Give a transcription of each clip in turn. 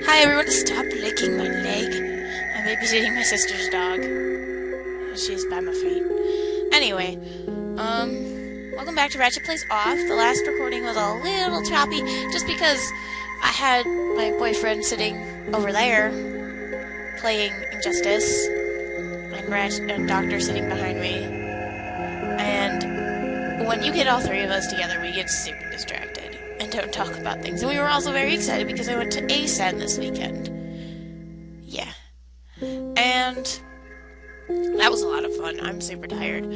Hi everyone, stop licking my leg. I'm babysitting my sister's dog. She's by my feet. Anyway, welcome back to Ratchet Plays Off. The last recording was a little choppy, just because I had my boyfriend sitting over there, playing Injustice, and Doctor sitting behind me. And when you get all three of us together, we get super distracted and don't talk about things. And we were also very excited because I went to ASEN this weekend. Yeah. And that was a lot of fun. I'm super tired.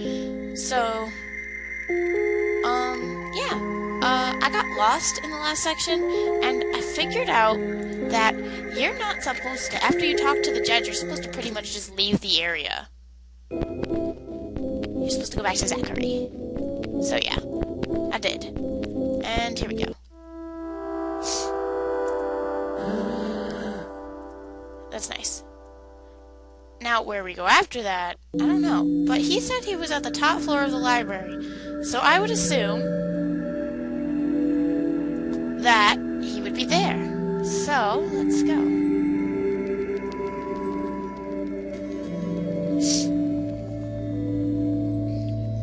So, I got lost in the last section, and I figured out that you're not supposed to, after you talk to the judge, you're supposed to pretty much just leave the area. You're supposed to go back to Zachary. So yeah, I did. And here we go. That's nice. Now, where we go after that, I don't know. But he said he was at the top floor of the library. So I would assume that he would be there. So, let's go.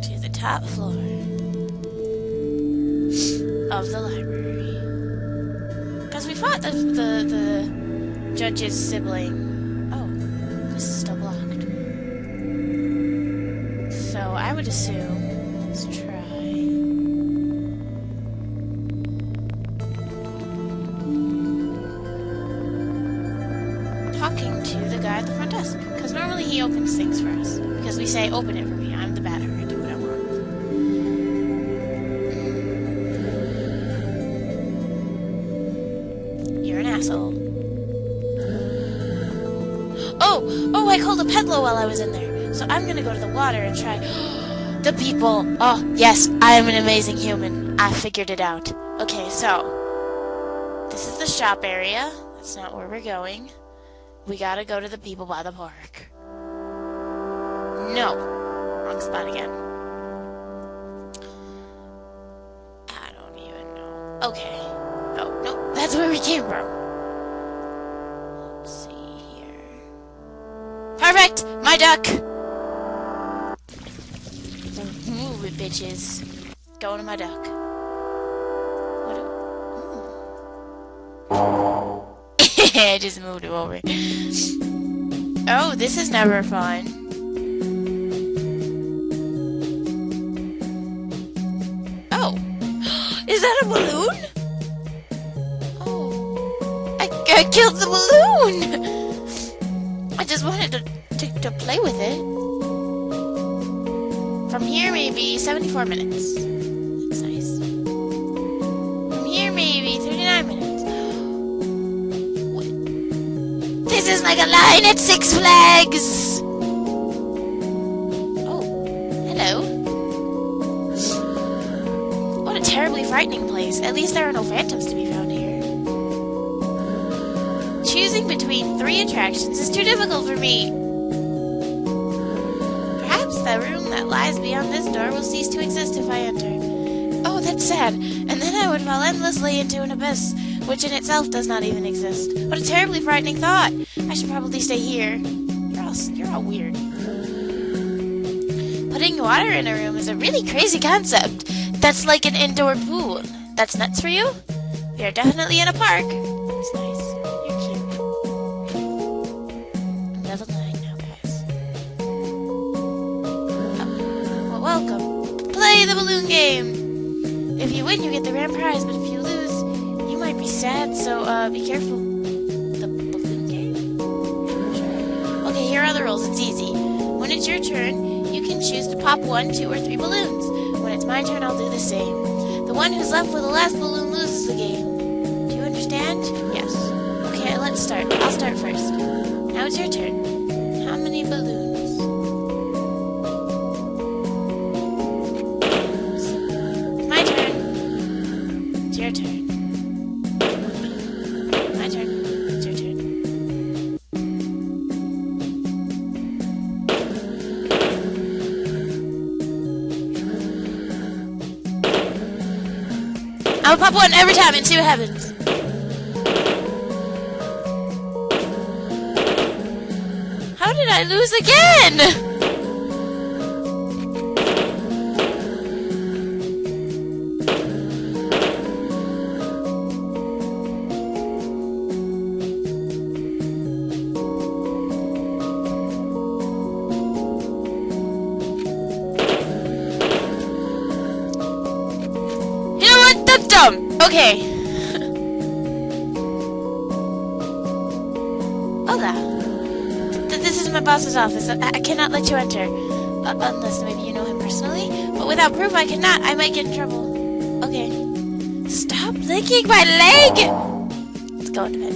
To the top floor of the library. Because we fought the judge's sibling. Oh, this is still blocked. So I would assume, let's try. Talking to the guy at the front desk. Because normally he opens things for us. Because we say, open it for me, I'm the batter, I do what I want. You're an asshole. Oh, I called a pedalo while I was in there. So I'm gonna go to the water and try the people. Oh, yes, I am an amazing human. I figured it out. Okay, so this is the shop area. That's not where we're going. We gotta go to the people by the park. No. Wrong spot again. I don't even know. Okay. Oh, no, that's where we came from. Let's see here. Perfect! My duck! Move it, bitches. Going to my duck. I just moved it over. Oh, this is never fun. Oh. Is that a balloon? Oh. I killed the balloon! I just wanted to play with it. From here, maybe 74 minutes. That's nice. From here, maybe 39 minutes. This is like a line at Six Flags! Oh, hello. What a terribly frightening place. At least there are no phantoms to be found here. Choosing between 3 attractions is too difficult for me. Perhaps the room that lies beyond this door will cease to exist if I enter. Oh, that's sad. And then I would fall endlessly into an abyss, which in itself does not even exist. What a terribly frightening thought! I should probably stay here. You're all weird. Putting water in a room is a really crazy concept. That's like an indoor pool. That's nuts for you? We are definitely in a park. That's nice. You're cute. I'm level 9 now, guys. Oh. Well, welcome. Play the balloon game! If you win, you get the grand prize, but if you lose, you might be sad, so be careful. The balloon game? Sure. Okay, here are the rules. It's easy. When it's your turn, you can choose to pop 1, 2, or 3 balloons. When it's my turn, I'll do the same. The one who's left with the last balloon loses the game. Do you understand? Yes. Okay, let's start. I'll start first. Now it's your turn. How many balloons? Your turn. My turn. It's your turn. I'll pop one every time and see what happens. did I lose again? You know what? That's dumb. Okay. Hola. This is my boss's office. I cannot let you enter. Unless maybe you know him personally. But without proof, I cannot. I might get in trouble. Okay. Stop licking my leg! Let's go into bed.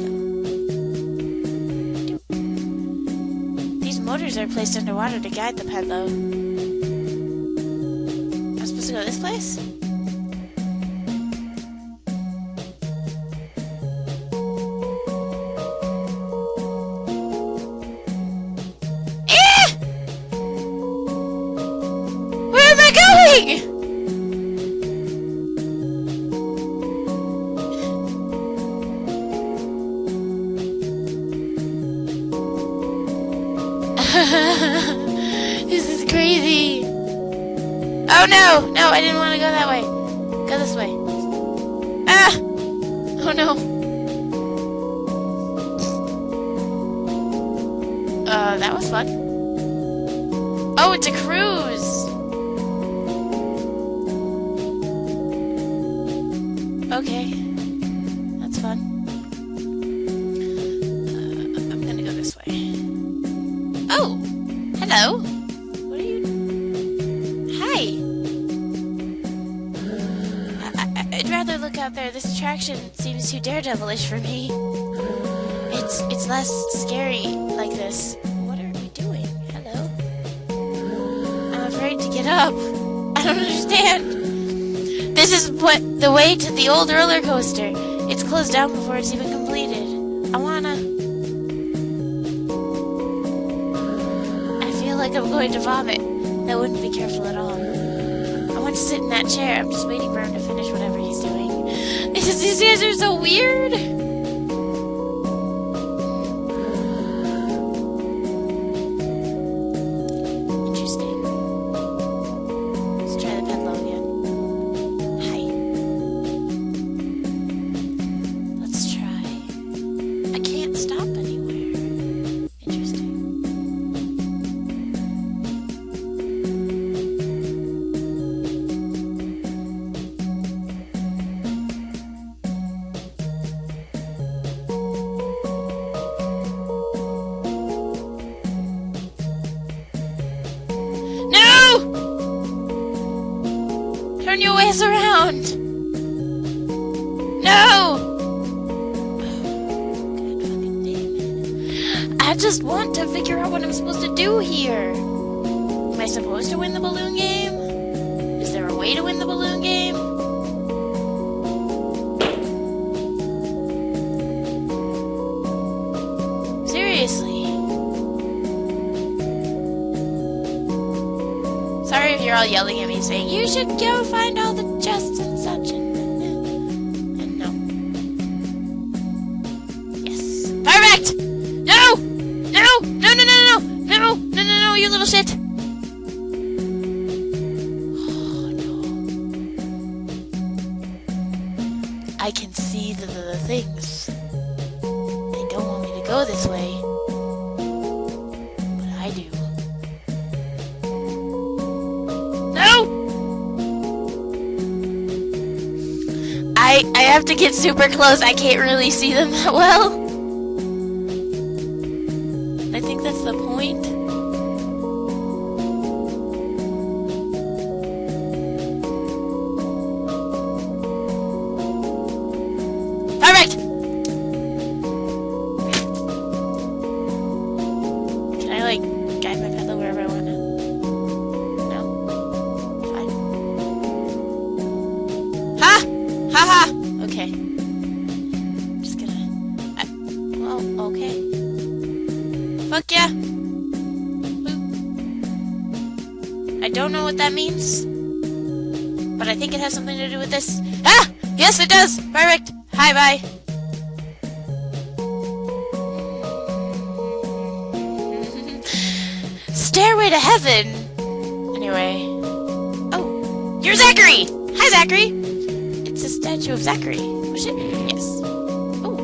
These motors are placed underwater to guide the pedalo. I'm supposed to go to this place? This is crazy. Oh no! No, I didn't want to go that way. Go this way. Ah! Oh no. That was fun. Oh, it's a cruise! Okay. That's fun. I'm gonna go this way. Oh! Hello! What are you... Hi! I'd rather look out there. This attraction seems too daredevilish for me. It's less scary like this. What are we doing? Hello? I'm afraid to get up. I don't understand. This is the way to the old roller coaster. It's closed down before it's even completed. I feel like I'm going to vomit. That wouldn't be careful at all. I want to sit in that chair. I'm just waiting for him to finish whatever he's doing. These guys are so weird. Interesting. Let's try the pedalo again. Hi. Let's try. I can't stop anywhere. Interesting. Turn your ways around! No! God fucking damn it. I just want to figure out what I'm supposed to do here. Am I supposed to win the balloon game? Is there a way to win the balloon game? Seriously. Sorry if you're all yelling at me saying, you should go find all the chests and such, and no. Yes. Perfect! No! No! No, no, no, no! No! No, no, no, you little shit! Oh, no. I can see the things. They don't want me to go this way. But I do. I have to get super close. I can't really see them that well. I think that's the point. Perfect! Can I, like, guide my pedal wherever I want to? No? Fine. Ha! Ha ha! Okay. Just gonna... well, okay. Fuck yeah! Boop. I don't know what that means. But I think it has something to do with this. Ah! Yes, it does! Perfect! Hi, bye! stairway to heaven! Anyway. Oh, you're Zachary! Hi, Zachary! It's a statue of Zachary. Oh, shit. Yes. Oh.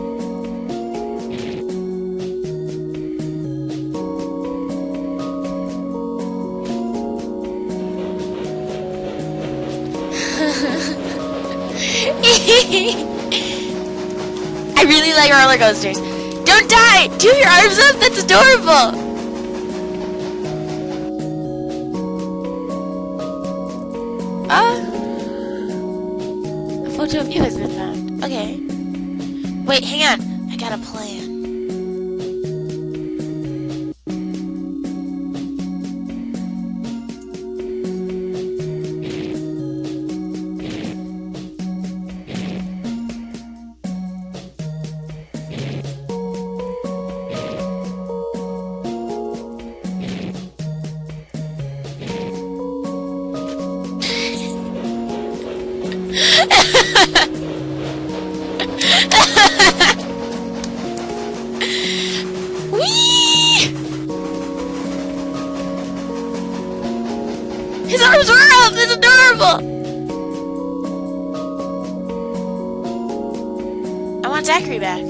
I really like roller coasters. Don't die! Do your arms up! That's adorable! A photo of you has been found. Okay. Wait, hang on. I got a plan. Whee! His arms were up! That's adorable! I want Zachary back.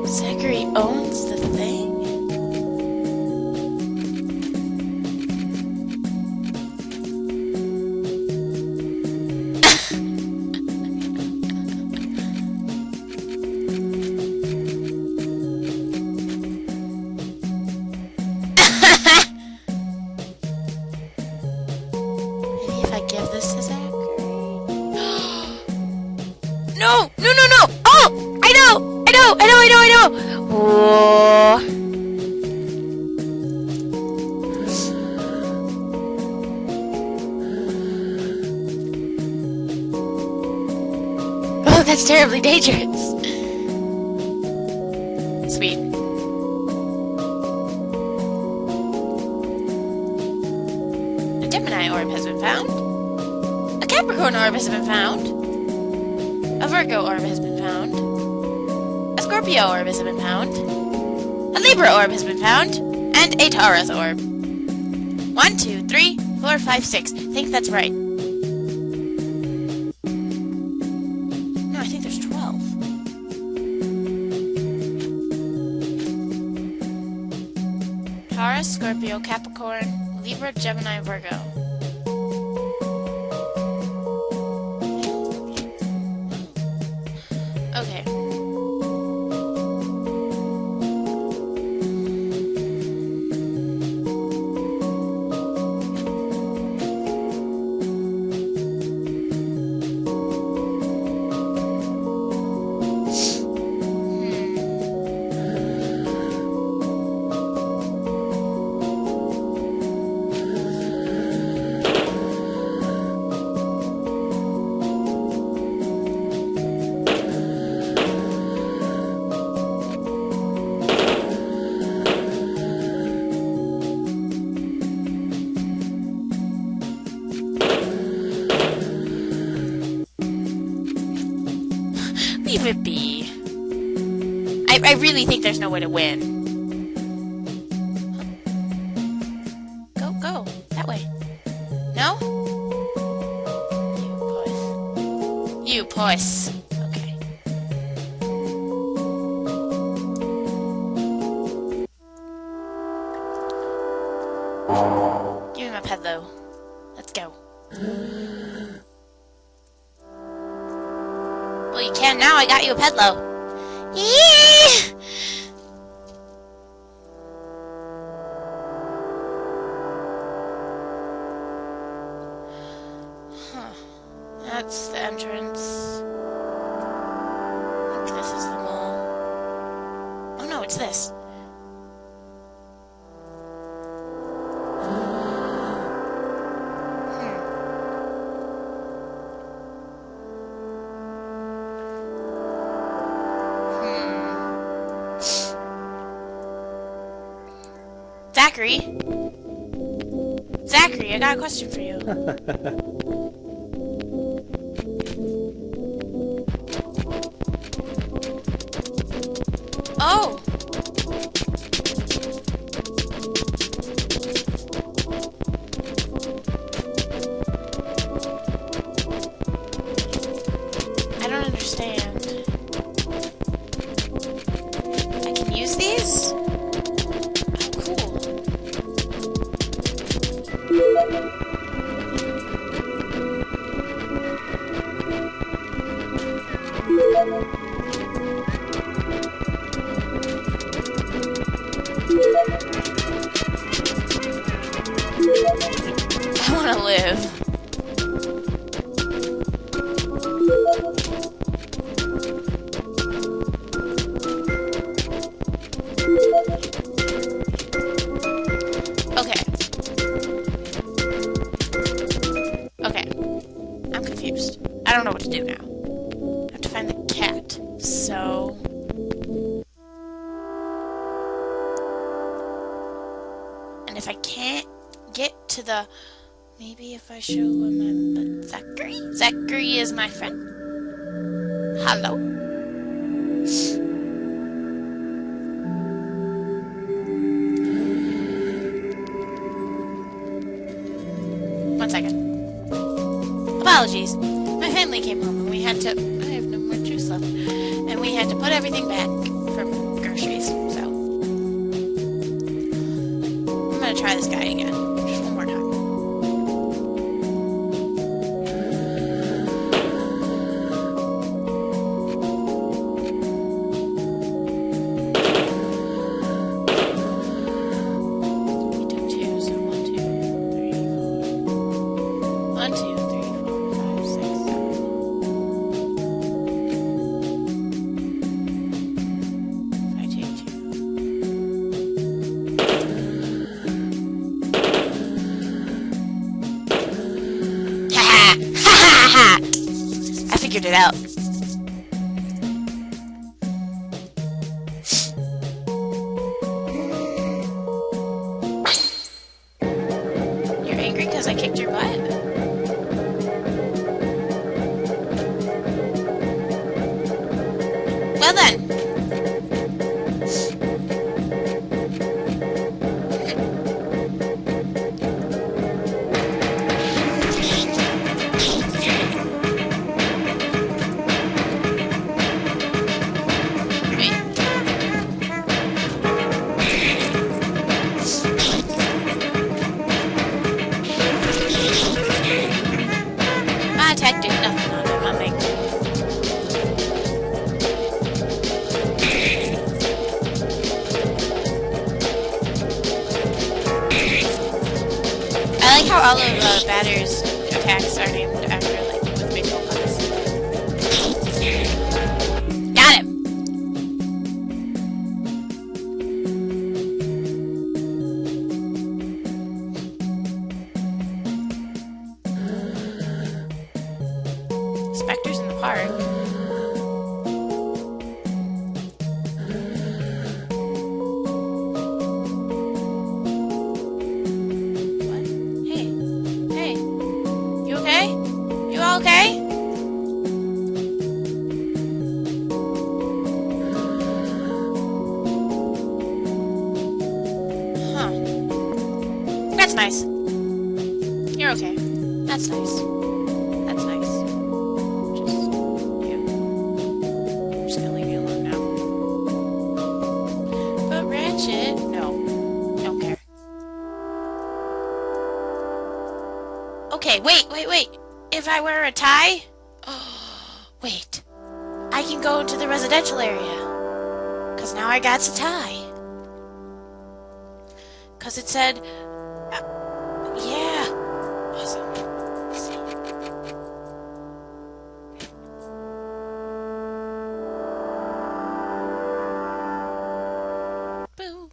Zachary owns the thing? Maybe if I give this to Zachary? No! No, no, no! Oh! I know! I know! I know! I know! I know! Whoa. Oh, that's terribly dangerous. Sweet. A Gemini orb has been found. A Capricorn orb has been found. A Virgo orb has been found. A Scorpio orb has been found. A Libra orb has been found. And a Taurus orb. 1, 2, 3, 4, 5, 6. I think that's right. No, I think there's 12. Taurus, Scorpio, Capricorn, Libra, Gemini, Virgo. Okay. Leave it be. I really think there's no way to win. Go. That way. No? You puss. Okay. Give me my pedalo. Let's go. Well, you can now. I got you a pedalo. Yee! Huh. That's the entrance. I think this is the mall. Oh no, it's this. Zachary, I got a question for you. I want to live. Okay. Okay. I'm confused. I don't know what to do now. I have to find the cat. So... and if I can't get to the... maybe if I show him I'm Zachary? Zachary is my friend. Hello? One second. Apologies. My family came home and we had to... I have no more juice left. And we had to put everything back from groceries, so... I'm gonna try this guy again. Just one more time. I figured it out. You're angry because I kicked your butt? Well then. Attack did nothing on him, I think. I like how all of Batter's attacks are named after, like, with baseball cards. Got him! Spectre's in the park. What? Hey. Hey. You okay? You all okay? Huh. That's nice. You're okay. That's nice. That's nice. Ratchet? No. Don't care. Okay, wait. If I wear a tie? Oh, wait. I can go into the residential area. Because now I got a tie. Because it said... yeah. Awesome. Let's see. Boom.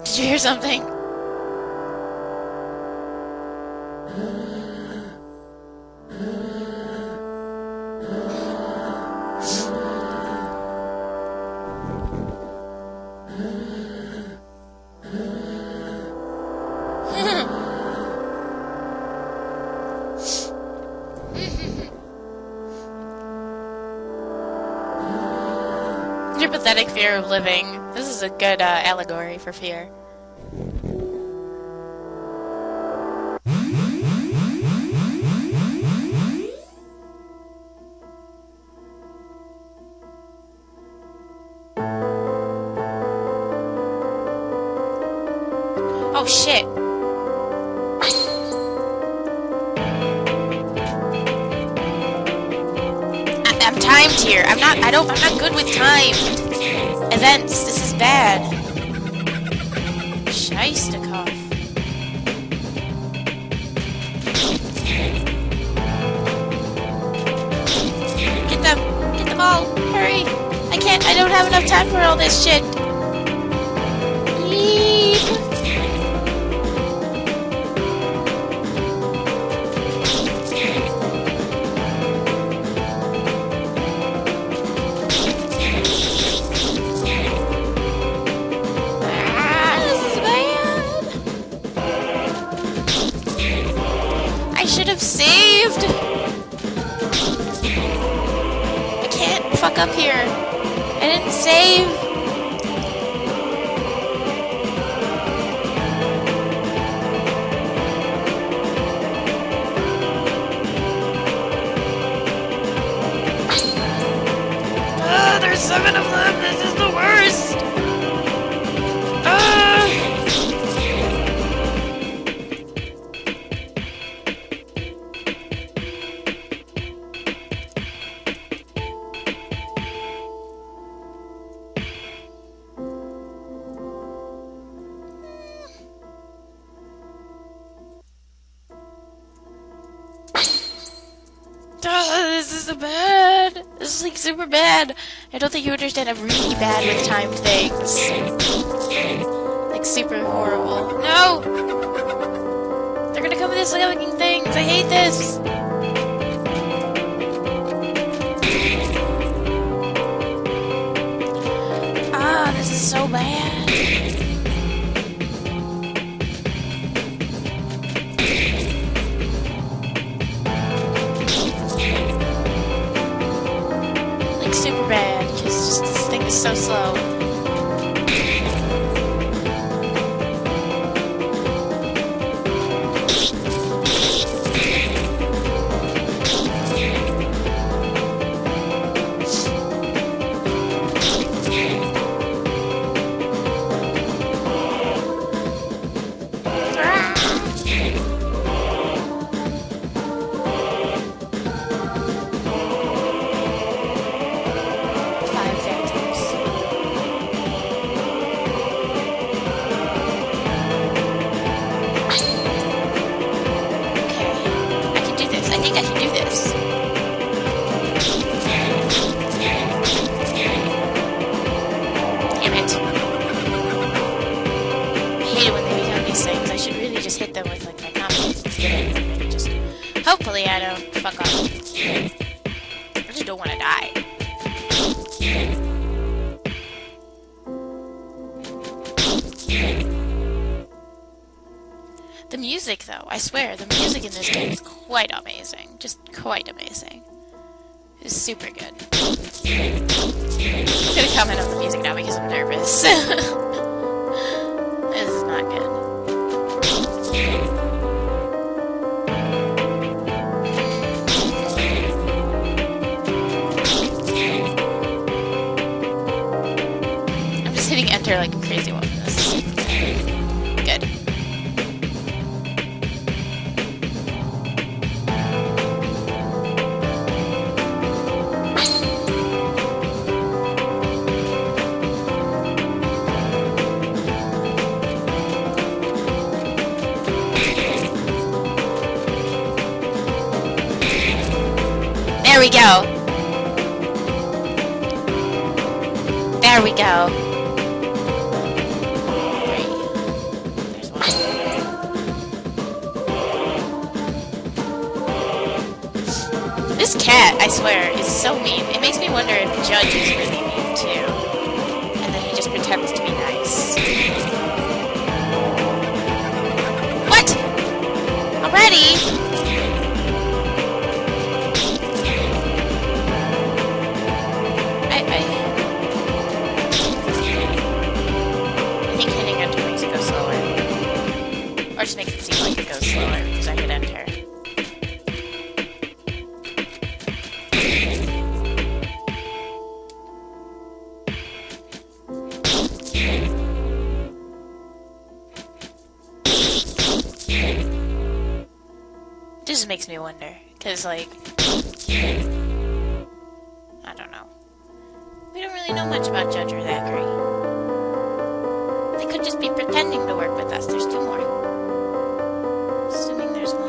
Did you hear something? Your pathetic fear of living. This is a good allegory for fear. Oh shit. I'm timed here. I'm not good with timed events. This is bad. Scheistikov. Get them all. Hurry. I don't have enough time for all this shit. Yeep. I should have saved! I can't fuck up here. I didn't save. There's 7 of them! This is the worst! This is so bad. This is like super bad. I don't think you understand. I'm really bad with timed things. Like super horrible. No! They're gonna come with these looking things. I hate this. This is so bad. Super bad, because this thing is so slow. Hopefully I don't fuck up. I just don't want to die. The music, though, I swear, the music in this game is quite amazing. Just quite amazing. It's super good. I'm gonna comment on the music now because I'm nervous. This is not good. Hitting enter like a crazy one. This is good. There we go. There we go. This cat, I swear, is so mean. It makes me wonder if Judge is really mean too. And then he just pretends to be nice. What? Already? I think hitting enter makes it go slower. Or just makes it seem like it goes slower because I hit enter. just makes me wonder. Because, like, I don't know. We don't really know much about Judge or Thackeray. They could just be pretending to work with us. There's two more. Assuming there's one.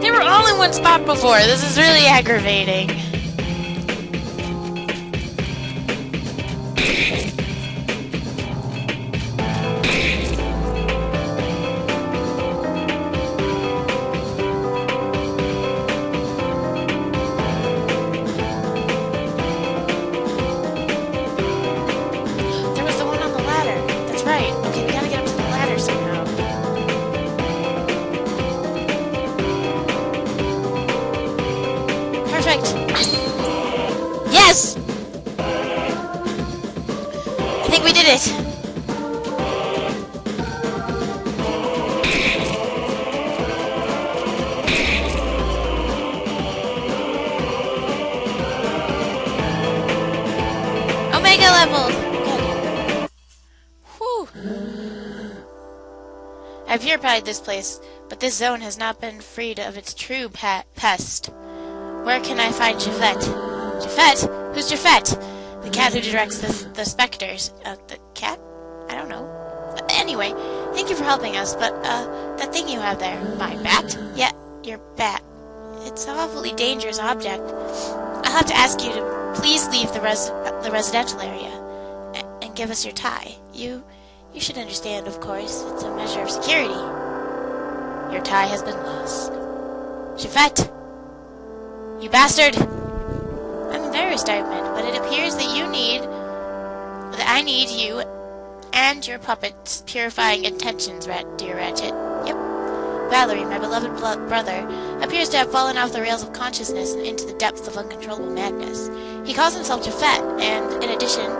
They were all in one spot before. This is really aggravating. Yes! I think we did it. Omega level. Good. Whew. I've purified this place, but this zone has not been freed of its true pest. Where can I find Japhet? Japhet? Who's Japhet? The cat who directs the specters. The cat? I don't know. Anyway, thank you for helping us, but, that thing you have there. My bat? Yeah, your bat. It's an awfully dangerous object. I'll have to ask you to please leave the residential area and give us your tie. You should understand, of course. It's a measure of security. Your tie has been lost. Japhet! You bastard! I'm embarrassed, I admit, but it appears that I need you and your puppet's purifying intentions, dear Ratchet. Yep. Valerie, my beloved brother, appears to have fallen off the rails of consciousness and into the depths of uncontrollable madness. He calls himself Japhet, and in addition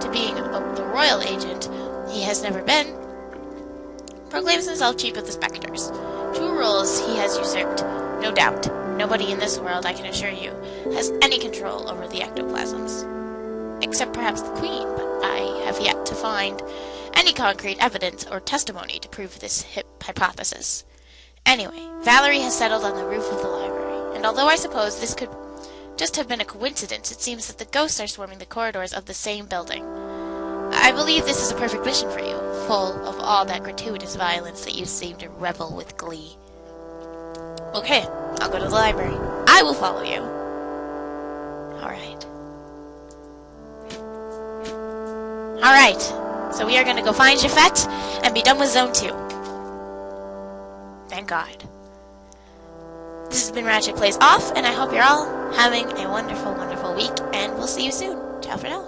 to being the royal agent he has never been, proclaims himself chief of the specters. Two roles he has usurped, no doubt. Nobody in this world, I can assure you, has any control over the ectoplasms. Except perhaps the Queen, but I have yet to find any concrete evidence or testimony to prove this hypothesis. Anyway, Valerie has settled on the roof of the library, and although I suppose this could just have been a coincidence, it seems that the ghosts are swarming the corridors of the same building. I believe this is a perfect mission for you, full of all that gratuitous violence that you seem to revel with glee. Okay, I'll go to the library. I will follow you. Alright, so we are going to go find Japhet and be done with Zone 2. Thank God. This has been Ratchet Plays Off, and I hope you're all having a wonderful, wonderful week, and we'll see you soon. Ciao for now.